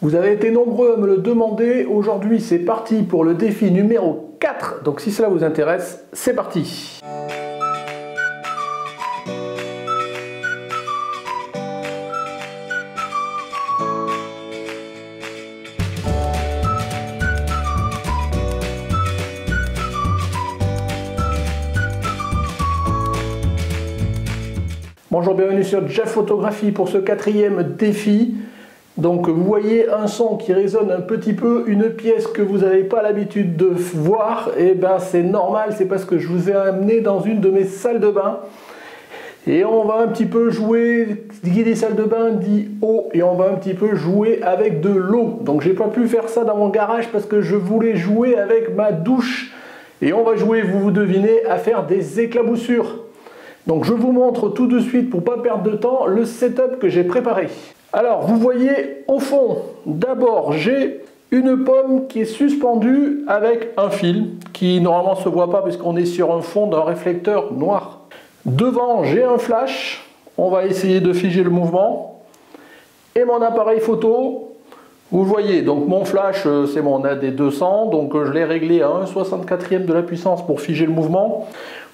Vous avez été nombreux à me le demander. Aujourd'hui, c'est parti pour le défi numéro 4. Donc si cela vous intéresse, c'est parti. Bonjour, bienvenue sur Jeff Photographie pour ce 4e défi. Donc vous voyez un son qui résonne un petit peu, une pièce que vous n'avez pas l'habitude de voir, et ben c'est normal, c'est parce que je vous ai amené dans une de mes salles de bain. Et on va un petit peu jouer, qui dit salle de bain dit eau, et on va un petit peu jouer avec de l'eau. Donc j'ai pas pu faire ça dans mon garage parce que je voulais jouer avec ma douche. Et on va jouer, vous devinez, à faire des éclaboussures. Donc je vous montre tout de suite, pour ne pas perdre de temps, le setup que j'ai préparé. Alors vous voyez au fond, d'abord j'ai une pomme qui est suspendue avec un fil, qui normalement ne se voit pas puisqu'on est sur un fond d'un réflecteur noir. Devant j'ai un flash, on va essayer de figer le mouvement. Et mon appareil photo, vous voyez, donc mon flash c'est mon AD200, donc je l'ai réglé à 1/64 de la puissance pour figer le mouvement.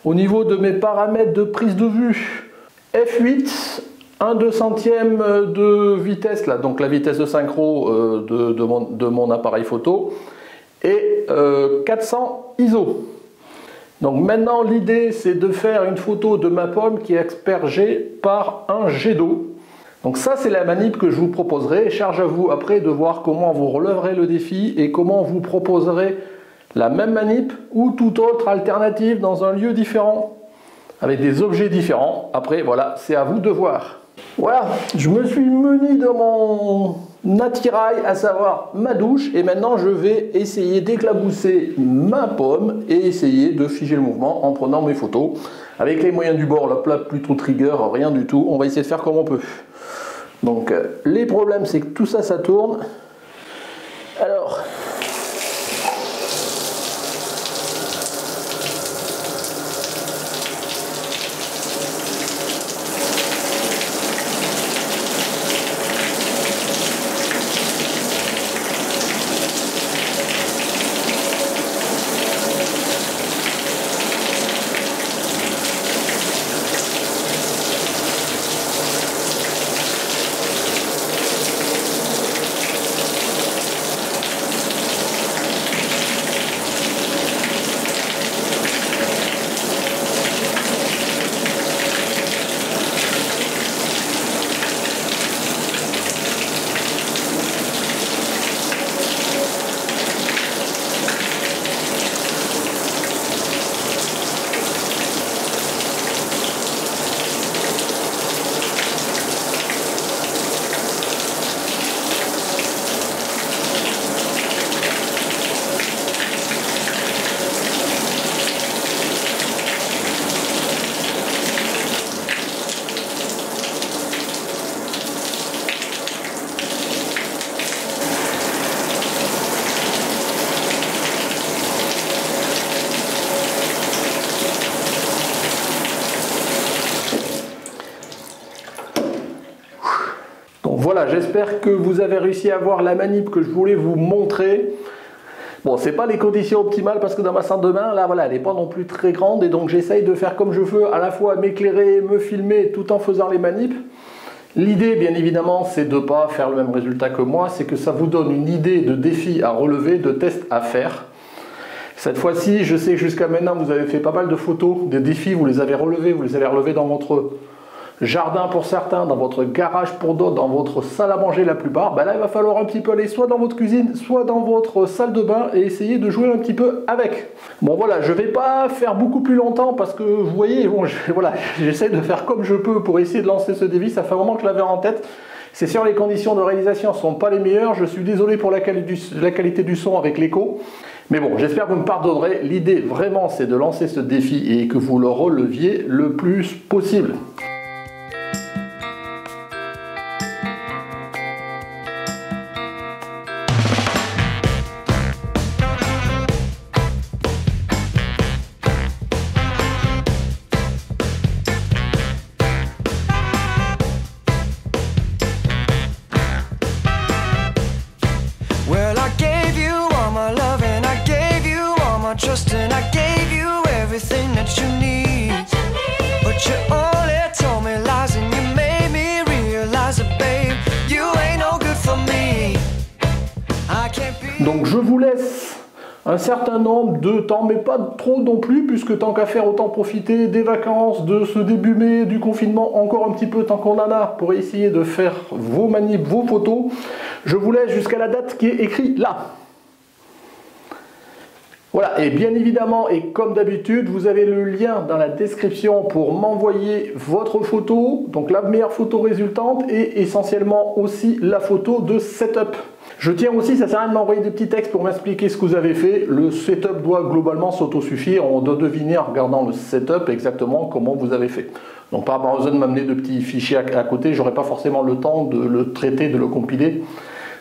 Au niveau de mes paramètres de prise de vue, f8, 1/200 de vitesse, là, donc la vitesse de synchro de mon appareil photo, et 400 ISO. Donc maintenant l'idée c'est de faire une photo de ma pomme qui est aspergée par un jet d'eau. Donc ça c'est la manip que je vous proposerai, charge à vous après de voir comment vous relèverez le défi et comment vous proposerez la même manip ou toute autre alternative dans un lieu différent, avec des objets différents. Après, voilà, c'est à vous de voir. Voilà, je me suis muni de mon attirail, à savoir ma douche, et maintenant je vais essayer d'éclabousser ma pomme et essayer de figer le mouvement en prenant mes photos. Avec les moyens du bord, là, plus trop trigger, rien du tout. On va essayer de faire comme on peut. Donc, les problèmes, c'est que tout ça, ça tourne. Alors... Voilà, j'espère que vous avez réussi à voir la manip que je voulais vous montrer. Bon, c'est pas les conditions optimales parce que dans ma salle de bain, là, voilà, elle n'est pas non plus très grande et donc j'essaye de faire comme je veux, à la fois m'éclairer, me filmer tout en faisant les manips. L'idée, bien évidemment, c'est de ne pas faire le même résultat que moi, c'est que ça vous donne une idée de défi à relever, de test à faire. Cette fois-ci, je sais que jusqu'à maintenant, vous avez fait pas mal de photos, des défis, vous les avez relevés dans votre jardin pour certains, dans votre garage pour d'autres, dans votre salle à manger la plupart. Ben là, il va falloir un petit peu aller soit dans votre cuisine, soit dans votre salle de bain et essayer de jouer un petit peu avec. Bon voilà, je ne vais pas faire beaucoup plus longtemps parce que vous voyez, bon, voilà, j'essaie de faire comme je peux pour essayer de lancer ce défi. Ça fait un moment que je l'avais en tête. C'est sûr, les conditions de réalisation ne sont pas les meilleures. Je suis désolé pour la qualité du son avec l'écho. Mais bon, j'espère que vous me pardonnerez. L'idée vraiment, c'est de lancer ce défi et que vous le releviez le plus possible. trust and I gave you everything that you need. But you only told me lies and you made me realize that, babe, you ain't no good for me. I can't be... Donc je vous laisse un certain nombre de temps, mais pas trop non plus, puisque tant qu'à faire, autant profiter des vacances, de ce début mai, du confinement, encore un petit peu tant qu'on en a, pour essayer de faire vos manips, vos photos. Je vous laisse jusqu'à la date qui est écrite là. Voilà, et bien évidemment, et comme d'habitude, vous avez le lien dans la description pour m'envoyer votre photo, donc la meilleure photo résultante, et essentiellement aussi la photo de setup. Je tiens aussi, ça sert à rien de m'envoyer des petits textes pour m'expliquer ce que vous avez fait. Le setup doit globalement s'autosuffire. On doit deviner en regardant le setup exactement comment vous avez fait. Donc pas besoin de m'amener de petits fichiers à côté. J'aurai pas forcément le temps de le traiter, de le compiler.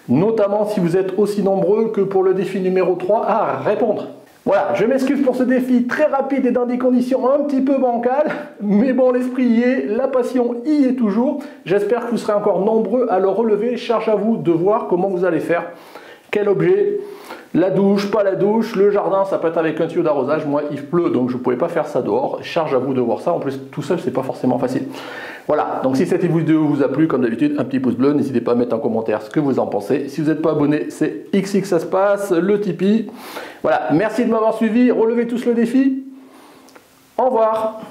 Notamment si vous êtes aussi nombreux que pour le défi numéro 3 à répondre. Voilà, je m'excuse pour ce défi très rapide et dans des conditions un petit peu bancales, mais bon, l'esprit y est, la passion y est toujours. J'espère que vous serez encore nombreux à le relever. Charge à vous de voir comment vous allez faire. Quel objet? La douche, pas la douche, le jardin, ça peut être avec un tuyau d'arrosage. Moi, il pleut, donc je ne pouvais pas faire ça dehors. Charge à vous de voir ça. En plus, tout seul, c'est pas forcément facile. Voilà, donc si cette vidéo vous a plu, comme d'habitude, un petit pouce bleu. N'hésitez pas à mettre en commentaire ce que vous en pensez. Si vous n'êtes pas abonné, c'est XX ça se passe, le Tipeee. Voilà, merci de m'avoir suivi. Relevez tous le défi. Au revoir.